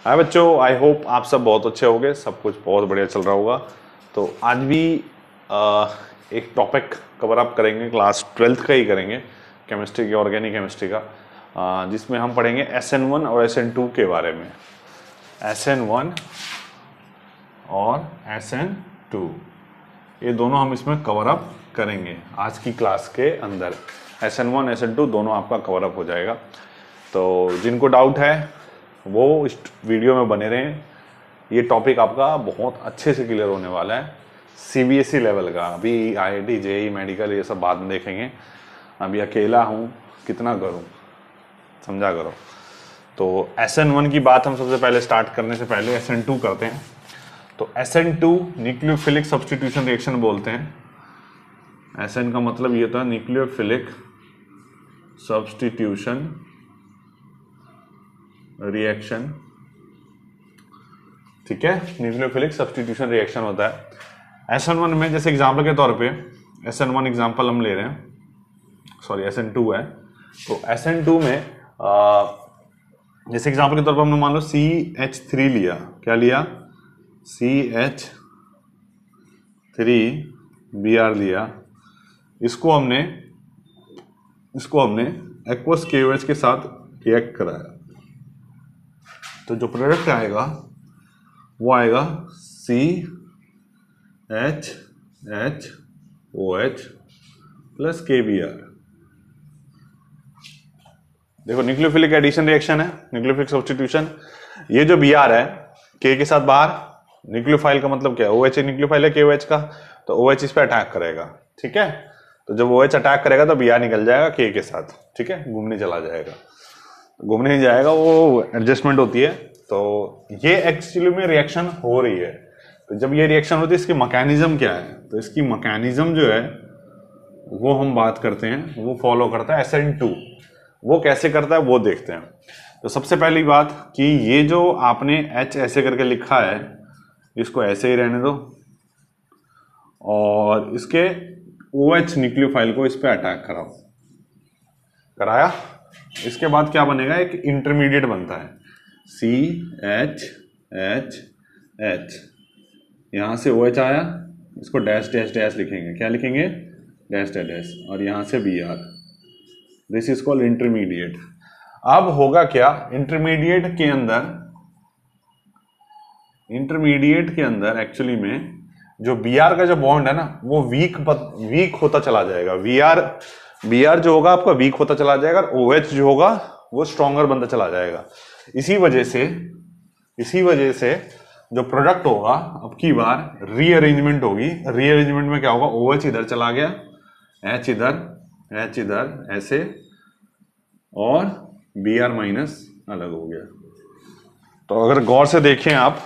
हाय बच्चों, I hope आप सब बहुत अच्छे होंगे, सब कुछ बहुत बढ़िया चल रहा होगा। तो आज भी एक टॉपिक कवर अप करेंगे, क्लास 12th का ही करेंगे, केमिस्ट्री की, ऑर्गेनिक केमिस्ट्री का, जिसमें हम पढ़ेंगे SN1 और SN2 के बारे में। SN1 और SN2 ये दोनों हम इसमें कवर अप करेंगे आज की क्लास के अंदर। SN1 SN2 दोनों आपका कवर अप हो जाएगा। तो जिनको डाउट है वो इस वीडियो में बने रहें। ये टॉपिक आपका बहुत अच्छे से क्लियर होने वाला है, CBSE लेवल का। अभी IIT JEE मेडिकल ये सब बाद में देखेंगे, अभी अकेला हूँ, कितना करूँ, समझा करो। तो SN1 की बात हम सबसे पहले स्टार्ट करने से पहले SN2 करते हैं। तो SN2 न्यूक्लियोफिलिक सब्स्टिट्यूशन रिएक्शन बोलते हैं। SN का मतलब ये था न्यूक्लियोफिलिक सब्स्टिट्यूशन रिएक्शन, ठीक है। न्यूक्लियोफिलिक सब्स्टिट्यूशन रिएक्शन होता है SN1 में। जैसे एग्जांपल के तौर पे SN1 एग्जांपल हम ले रहे हैं, सॉरी SN2 है। तो SN2 में जैसे एग्जांपल के तौर पर हमने मान लो CH3 लिया, क्या लिया, CH3Br लिया। इसको हमने एक्वस KOH के साथ रिएक्ट कराया, तो जो प्रोडक्ट आएगा वो आएगा CHHOH प्लस KBr। देखो न्यूक्लियोफिलिक एडिशन रिएक्शन है, न्यूक्लियोफिलिक सब्स्टिट्यूशन। ये जो Br है K के साथ बाहर, न्यूक्लियोफाइल का मतलब क्या है, OH न्यूक्लियोफाइल है KOH का, तो OH इस पे अटैक करेगा, ठीक है। तो जब OH अटैक करेगा तो Br निकल जाएगा K के साथ, ठीक है, घूमने चला जाएगा, घूमने नहीं जाएगा, वो एडजस्टमेंट होती है। तो ये एक्चुअली में रिएक्शन हो रही है। तो जब ये रिएक्शन होती है इसकी मैकेनिज्म क्या है, तो इसकी मैकेनिज्म जो है वो हम बात करते हैं, वो फॉलो करता है SN2। वो कैसे करता है वो देखते हैं। तो सबसे पहली बात कि ये जो आपने H ऐसे करके लिखा है, इसको ऐसे ही रहने दो और इसके OH न्यूक्लियोफाइल को इस पे अटैक कराओ, कराया। इसके बाद क्या बनेगा, एक इंटरमीडिएट बनता है CHHH। यहां से OH आया, इसको डैश डैश डैश लिखेंगे, क्या लिखेंगे, डैश डैश डैश, और यहां से Br। This is called intermediate. अब होगा क्या, इंटरमीडिएट के अंदर एक्चुअली में जो Br का जो बॉन्ड है ना वो वीक होता चला जाएगा। Br जो होगा आपका वीक होता चला जाएगा, और OH जो होगा वो स्ट्रॉन्गर बनता चला जाएगा। इसी वजह से जो प्रोडक्ट होगा, अब की बार रीअरेंजमेंट होगी। रीअरेंजमेंट में क्या होगा, OH इधर चला गया, H इधर ऐसे, और Br माइनस अलग हो गया। तो अगर गौर से देखें आप,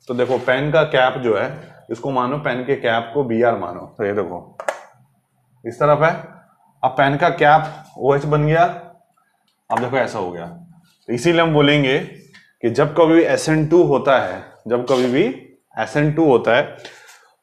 तो देखो पेन का कैप जो है, इसको मानो पेन के कैप को Br मानो, तो ये देखो इस तरफ है। अब पेन का कैप OH बन गया, अब देखो ऐसा हो गया। तो इसीलिए हम बोलेंगे कि जब कभी भी SN2 होता है,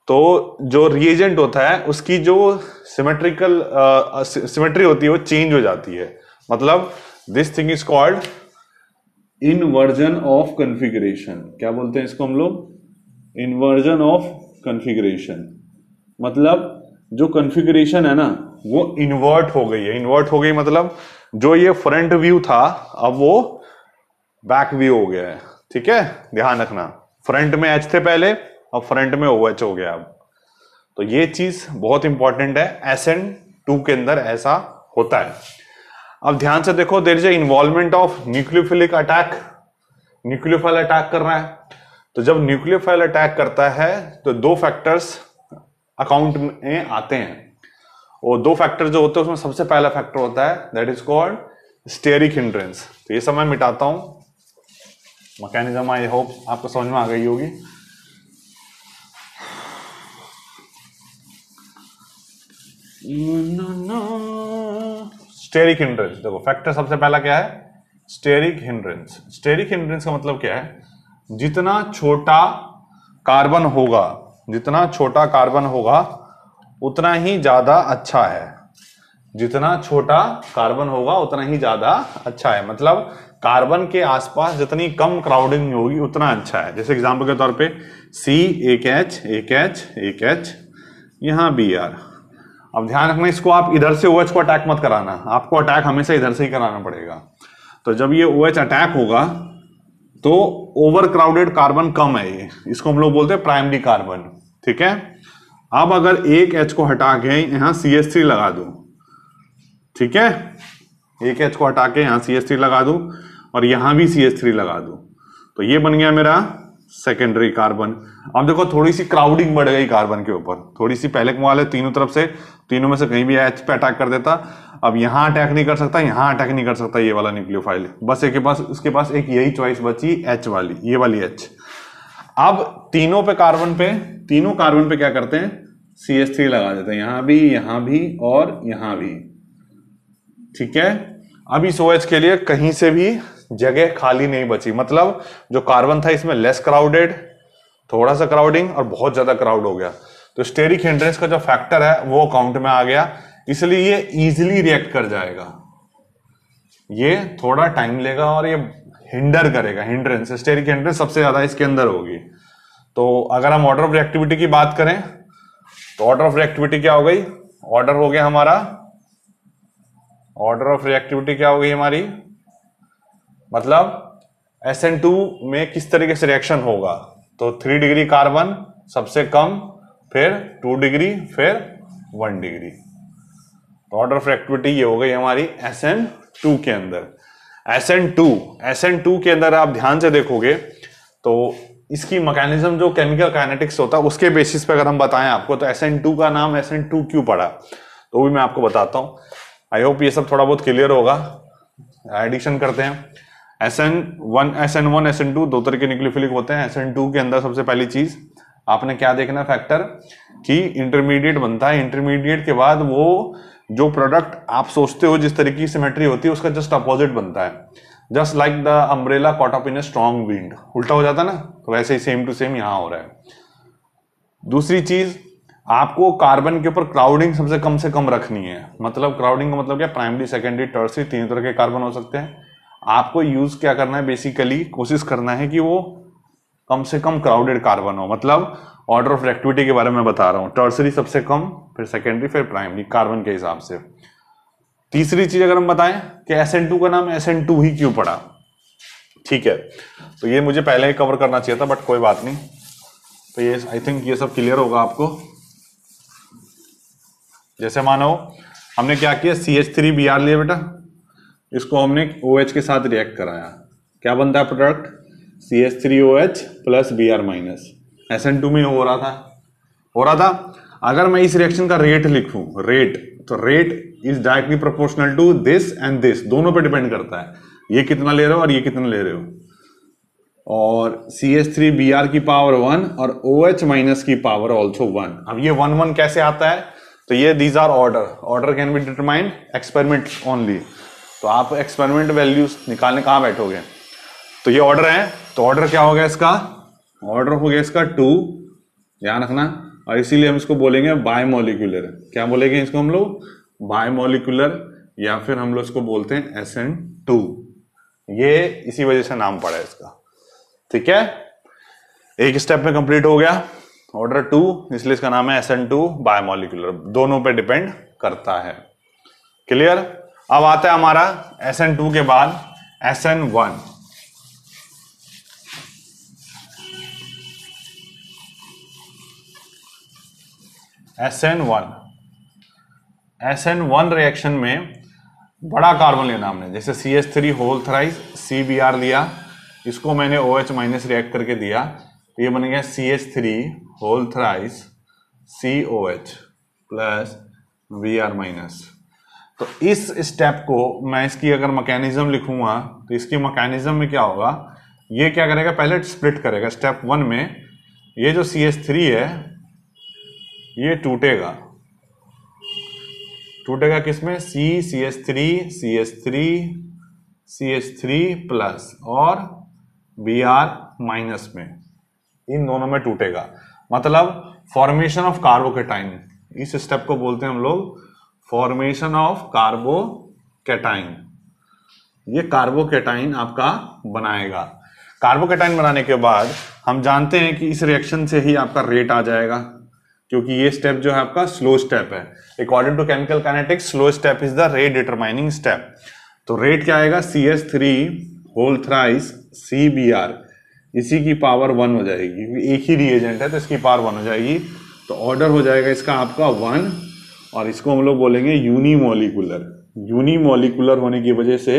तो जो रिएजेंट होता है उसकी जो सिमेट्री होती है वो चेंज हो जाती है। मतलब this thing is called inversion of configuration. क्या बोलते हैं इसको हम लोग, इनवर्जन ऑफ कॉन्फ़िगरेशन। मतलब जो कॉन्फ़िगरेशन है ना वो इन्वर्ट हो गई है। इन्वर्ट हो गई मतलब जो ये फ्रंट व्यू था अब वो बैक व्यू हो गया है, ठीक है, ध्यान रखना। फ्रंट में H थे पहले, अब फ्रंट में OH हो गया। अब तो ये चीज बहुत इंपॉर्टेंट है, SN2 के अंदर ऐसा होता है। अब ध्यान से देखो, there is involvement of nucleophilic attack. Nucleophile attack कर रहा है, तो जब न्यूक्लियोफाइल अटैक करता है तो दो फैक्टर्स अकाउंट में आते हैं। और दो फैक्टर जो होते हैं उसमें सबसे पहला फैक्टर होता है that is called steric hindrance. तो ये सब मैं मिटाता हूं, मैकेनिज्म आई होप आपको समझ में आ गई होगी। स्टेरिक हिंड्रेंस, देखो फैक्टर सबसे पहला क्या है, स्टेरिक हिंड्रेंस। स्टेरिक हिंड्रेंस का मतलब क्या है, जितना छोटा कार्बन होगा उतना ही ज्यादा अच्छा है। जितना छोटा कार्बन होगा उतना ही ज्यादा अच्छा है, मतलब कार्बन के आसपास जितनी कम क्राउडिंग होगी उतना अच्छा है। जैसे एग्जांपल के तौर पे C एक H, यहाँ Br। अब ध्यान रखना, इसको आप इधर से OH को अटैक मत कराना, आपको अटैक हमेशा इधर से ही कराना पड़ेगा। तो जब ये OH अटैक होगा तो ओवर क्राउडेड कार्बन कम है, ये इसको हम लोग बोलते हैं प्राइमरी कार्बन, ठीक है। अब अगर एक H को हटा के यहाँ CH3 लगा दो, ठीक है, एक H को हटा के यहाँ CH3 लगा दूं और यहां भी CH3 लगा दूं, तो ये बन गया मेरा सेकेंडरी कार्बन। अब देखो थोड़ी सी क्राउडिंग बढ़ गई कार्बन के ऊपर, थोड़ी सी, पहले वाले तीनों तरफ से, तीनों में से कहीं भी H पे अटैक कर देता, अब यहां अटैक नहीं कर सकता, यहां अटैक नहीं कर सकता ये वाला न्यूक्लियोफाइल, बस एक के पास, उसके पास एक यही चॉइस बची H वाली, ये वाली H। अब तीनों कार्बन पे क्या करते हैं, CH3 लगा देते हैं, यहां भी और यहां भी, ठीक है। अब इस OH के लिए कहीं से भी जगह खाली नहीं बची, मतलब जो कार्बन था इसमें लेस क्राउडेड, थोड़ा सा क्राउडिंग और बहुत ज्यादा क्राउड हो गया, तो स्टेरिक हिंड्रेंस का जो फैक्टर है वो काउंट में आ गया, इसलिए ये इजीली रिएक्ट कर जाएगा। ये थोड़ा टाइम लेगा और ये हिंडर करेगा, हिंड्रेंस, स्टेरिक हिंड्रेंस सबसे ज्यादा इसके अंदर होगी। तो अगर हम ऑर्डर ऑफ रिएक्टिविटी की बात करें तो ऑर्डर ऑफ रिएक्टिविटी क्या हो गई, ऑर्डर हो गया हमारा, ऑर्डर ऑफ रिएक्टिविटी क्या हो गई हमारी, मतलब SN2 में किस तरीके से रिएक्शन होगा, तो 3 डिग्री कार्बन सबसे कम, फिर 2 डिग्री, फिर 1 डिग्री, तो ऑर्डर ऑफ रिएक्टिविटी ये हो गई हमारी SN2 के अंदर। SN2 के अंदर आप ध्यान से देखोगे तो इसकी मैकेनिज्म जो केमिकल काइनेटिक्स होता है उसके बेसिस पे अगर हम बताएं आपको, तो SN2 का नाम SN2 क्यों पड़ा, तो भी मैं आपको बताता हूं। आई होप ये सब थोड़ा बहुत क्लियर होगा। एडिशन करते हैं, SN1 SN2 दो तरह के न्यूक्लियोफिलिक होते हैं। SN2 के अंदर सबसे पहली चीज आपने क्या देखना फैक्टर, कि इंटरमीडिएट बनता है, इंटरमीडिएट के बाद वो जो प्रोडक्ट आप सोचते हो जिस तरीके की सिमेट्री होती है उसका जस्ट अपोजिट बनता है, just like the umbrella caught up in a strong wind, उल्टा हो जाता है ना, तो वैसे ही सेम टू सेम यहां हो रहा है। दूसरी चीज, आपको कार्बन के ऊपर क्राउडिंग सबसे कम रखनी है, मतलब क्राउडिंग का मतलब क्या, प्राइमरी, सेकेंडरी, टर्सरी, तीन तरह के कार्बन हो सकते हैं। आपको यूज क्या करना है, बेसिकली कोशिश करना है कि वो कम से कम क्राउडेड कार्बन हो, मतलब ऑर्डर ऑफ रिएक्टिविटी के बारे में बता रहा हूं, टर्सरी सबसे कम, फिर सेकेंडरी, फिर प्राइमरी, कार्बन के हिसाब से। तीसरी चीज अगर हम बताएं कि SN2 का नाम SN2 ही क्यों पड़ा, ठीक है, तो ये मुझे पहले ही कवर करना चाहिए था, बट कोई बात नहीं। तो ये आई थिंक ये सब क्लियर होगा आपको। जैसे मानो हमने क्या किया, CH3Br लिया बेटा, इसको हमने OH के साथ रिएक्ट कराया, क्या बनता है product, CH3OH plus Br minus, SN2 में हो रहा था। अगर मैं इस रिएक्शन का रेट लिखूं, रेट, तो rate is directly proportional to this and this, दोनों पे डिपेंड करता है, ये कितना ले रहे हो और ये कितना ले रहे हो। और CH3Br की पावर 1 और OH माइनस की पावर ऑल्सो 1। अब ये 1 कैसे आता है, तो ये these are order can be determined experiment only, तो आप एक्सपेरिमेंट वैल्यूज निकालने कहां बैठोगे, तो ये ऑर्डर है, तो ऑर्डर क्या हो गया इसका, ऑर्डर हो गया इसका 2, ध्यान रखना, और इसीलिए हम इसको बोलेंगे बायमोलिकुलर, क्या बोलेंगे इसको हम लोग, बायमोलिकुलर, या फिर हम लोग इसको बोलते हैं SN2, ये इसी वजह से नाम पड़ा है इसका, ठीक है। एक स्टेप में कंप्लीट हो गया, ऑर्डर 2, इसलिए इसका नाम है SN2 बायमोलिकुलर, दोनों पे डिपेंड करता है, क्लियर। अब आता है हमारा SN2 के बाद SN1। SN1 रिएक्शन में बड़ा कार्बन लेना हमने, जैसे CH3 होल थ्राइस CBr लिया, इसको मैंने OH माइनस रिएक्ट करके दिया, तो ये बन गया CH3 होल थ्राइस COH प्लस Br माइनस। तो इस स्टेप को मैं इसकी अगर मैकेनिज्म लिखूंगा, तो इसकी मैकेनिज्म में क्या होगा, ये क्या करेगा, पहले स्प्लिट करेगा, स्टेप 1 में ये जो CH3 है ये टूटेगा किसमें, CH3 प्लस और Br माइनस में, इन दोनों में टूटेगा, मतलब फॉर्मेशन ऑफ कार्बोकेटाइन, इस स्टेप को बोलते हैं हम लोग फॉर्मेशन ऑफ कार्बोकैटाइन, ये कार्बोकैटाइन आपका बनाएगा। कार्बोकैटाइन बनाने के बाद हम जानते हैं कि इस रिएक्शन से ही आपका रेट आ जाएगा, क्योंकि ये स्टेप जो है आपका स्लो स्टेप है। According to chemical kinetics slow step is the rate determining step. तो रेट क्या आएगा, CH3 होल थ्राइस CBr, इसी की पावर 1 हो जाएगी, एक ही रिएजेंट है तो इसकी पावर 1 हो जाएगी। तो ऑर्डर हो जाएगा इसका आपका 1, और इसको हम लोग बोलेंगे यूनिमोलिकुलर। यूनिमोलिकुलर होने की वजह से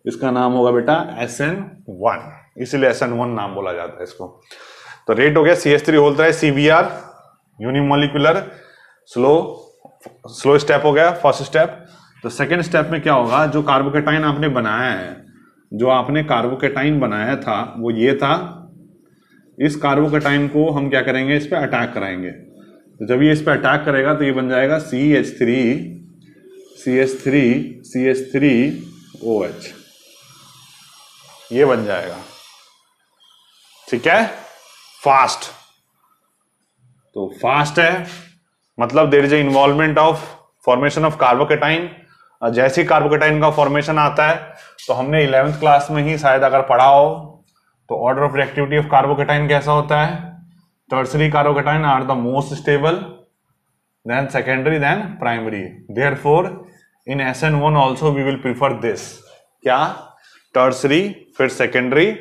इसका नाम होगा बेटा SN1, इसलिए SN1 नाम बोला जाता है इसको। तो रेट हो गया CH3 whole thrice CBr, unimolecular, slow step हो गया फर्स्ट स्टेप। तो सेकेंड स्टेप में क्या होगा, जो कार्बोकैटाइन आपने बनाया है, जो आपने कार्बोकैटाइन बनाया था वो ये था। इस कार्बोकैटाइन को हम क्या करेंगे, इस पे अटैक कराएंगे। तो जब ये इस पे अटैक करेगा तो ये बन जाएगा CH3OH, ये बन जाएगा। ठीक है, फास्ट, तो फास्ट है मतलब there is involvement of formation of carbocation. जैसे ही कार्बोकैटाइन का फॉर्मेशन आता है, तो हमने 11th क्लास में ही शायद अगर पढ़ा हो, तो order of reactivity of carbocation कैसा होता है, tertiary carbocation are the most stable, then secondary, then primary. Therefore in SN1 also we will prefer this, क्या, टर्सरी, फिर सेकेंडरी,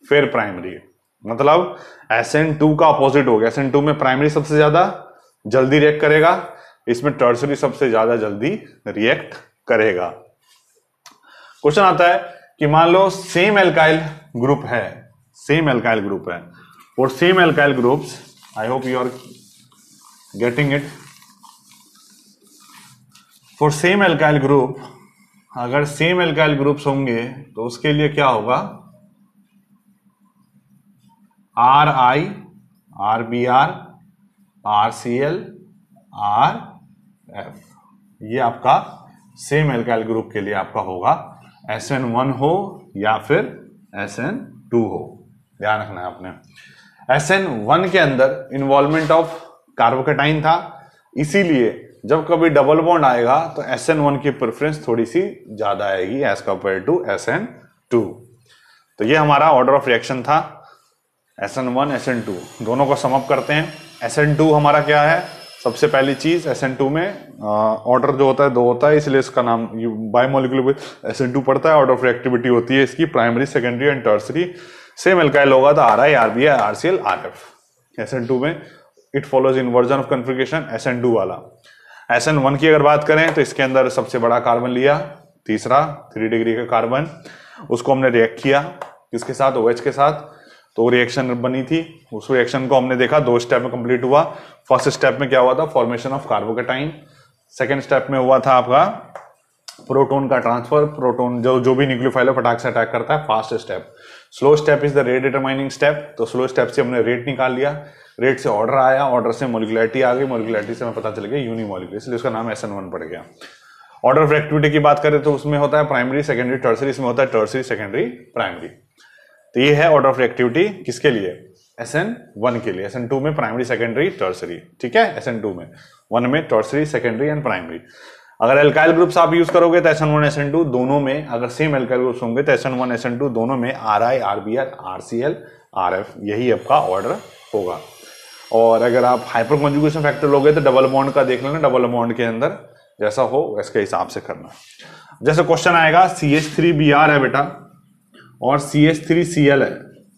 फिर प्राइमरी। मतलब SN2 का अपोजिट हो गया, SN2 में प्राइमरी सबसे ज्यादा जल्दी रिएक्ट करेगा, इसमें टर्सरी सबसे ज्यादा जल्दी रिएक्ट करेगा। क्वेश्चन आता है कि मान लो सेम एल्काइल ग्रुप है, सेम एल्काइल ग्रुप है, और same alkyl groups, I hope you are getting it, for same alkyl group, अगर सेम एल्काइल ग्रुप्स होंगे तो उसके लिए क्या होगा, RI, RBr, RCl, RF, ये आपका सेम एल्काइल ग्रुप के लिए आपका होगा, SN1 हो या फिर SN2 हो, ध्यान रखना है आपने। SN1 के अंदर इन्वॉल्वमेंट ऑफ कार्बोकैटाइन था, इसीलिए जब कभी डबल बॉन्ड आएगा तो SN1 की प्रेफरेंस थोड़ी सी ज्यादा आएगी एज कंपेयर टू SN2। तो ये हमारा ऑर्डर ऑफ रिएक्शन था, SN1 SN2 दोनों को समअप करते हैं। SN2 हमारा क्या है, सबसे पहली चीज SN2 में ऑर्डर जो होता है 2 होता है, इसलिए इसका नाम बायोमोलिकुलर SN2 पड़ता है। ऑर्डर ऑफ रिएक्टिविटी होती है इसकी primary, secondary and tertiary. Same alkyl होगा तो RI, RBr, RCl, RF। SN2 में it follows inversion of configuration SN2 वाला। SN1 की अगर बात करें तो इसके अंदर सबसे बड़ा कार्बन लिया, तीसरा 3 डिग्री का कार्बन, उसको हमने रिएक्ट किया किसके साथ, OH के साथ, तो रिएक्शन बनी थी। उस रिएक्शन को हमने देखा 2 स्टेप में कंप्लीट हुआ। फर्स्ट स्टेप में क्या हुआ था, formation of carbocation. Second step में हुआ था आपका प्रोटॉन का ट्रांसफर, प्रोटॉन जो भी न्यूक्लियोफाइल है फटाक से अटैक करता है। Fast step, slow step is the rate determining step. तो स्लो स्टेप से हमने रेट निकाल लिया, रेट से ऑर्डर आया, ऑर्डर से मोलिकुलैरिटी आ गई, मोलिकुलैरिटी से हमें पता चल गया यूनिमोलिकुलर, इसलिए उसका नाम SN1 पड़ गया। ऑर्डर ऑफ रिएक्टिविटी की बात करें तो उसमें होता है प्राइमरी, सेकेंडरी, टर्सरी, इसमें होता है टर्सरी, सेकेंडरी, प्राइमरी। तो ये है ऑर्डर ऑफ रिएक्टिविटी किसके लिए, SN1 के लिए। SN2 में प्राइमरी, सेकेंडरी, टर्सरी, ठीक है, SN2 में 1 में टर्सरी, सेकेंडरी एंड प्राइमरी। अगर एल्काइल ग्रुप्स आप यूज करोगे तो SN1 SN2 दोनों में, अगर सेम एल्काइल ग्रुप्स होंगे तो SN1 SN2 दोनों में RI, RBr, RCl, RF, यही आपका ऑर्डर होगा। और अगर आप हाइपर कॉन्जुगेशन फैक्टर लोगे तो डबल बॉन्ड का देख लेना, डबल बॉन्ड के अंदर जैसा हो इसके हिसाब से करना। जैसे क्वेश्चन आएगा CH3Br है बेटा और CH3Cl है,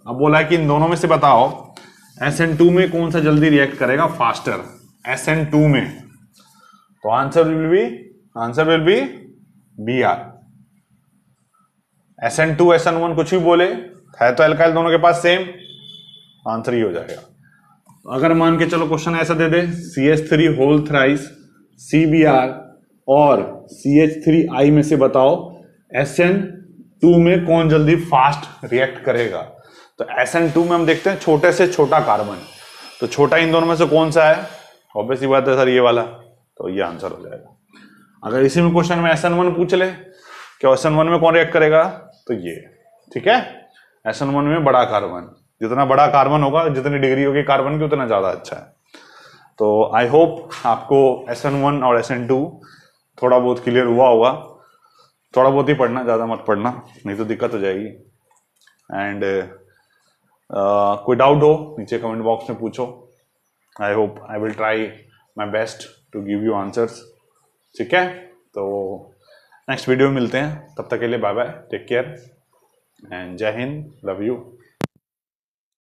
अब बोला है कि इन दोनों में से बताओ SN2 में कौन सा जल्दी रिएक्ट करेगा फास्टर, SN2 में, तो answer will be Br। SN2 SN1 कुछ भी बोले, है तो एल्काइल दोनों के पास सेम, आंसर ही हो जाएगा। अगर मान के चलो क्वेश्चन ऐसा दे दे CH3 होल थ्राइस CBr और CH3I में से बताओ SN2 में कौन जल्दी फास्ट रिएक्ट करेगा। तो SN2 में हम देखते हैं छोटे से छोटा कार्बन, तो छोटा इन दोनों में से कौन सा है, ऑब्वियस बात है सर ये वाला, तो ये आंसर हो जाएगा। अगर इसी में क्वेश्चन में SN1 पूछ ले कि SN1 में कौन रिएक्ट करेगा, तो ये, ठीक है, SN1 में बड़ा कार्बन, जितना बड़ा कार्बन होगा, जितनी डिग्री होगी कार्बन की, उतना ज्यादा अच्छा है। तो आई होप आपको SN1 और SN2 थोड़ा बहुत क्लियर हुआ होगा। थोड़ा बहुत ही पढ़ना, ज़्यादा मत पढ़ना, नहीं तो दिक्कत हो जाएगी। एंड कोई डाउट हो नीचे कमेंट बॉक्स में पूछो। I hope I will try my best to give you answers. ठीक है, तो नेक्स्ट वीडियो में मिलते हैं, तब तक के लिए bye bye, take care and जय हिंद, लव यू।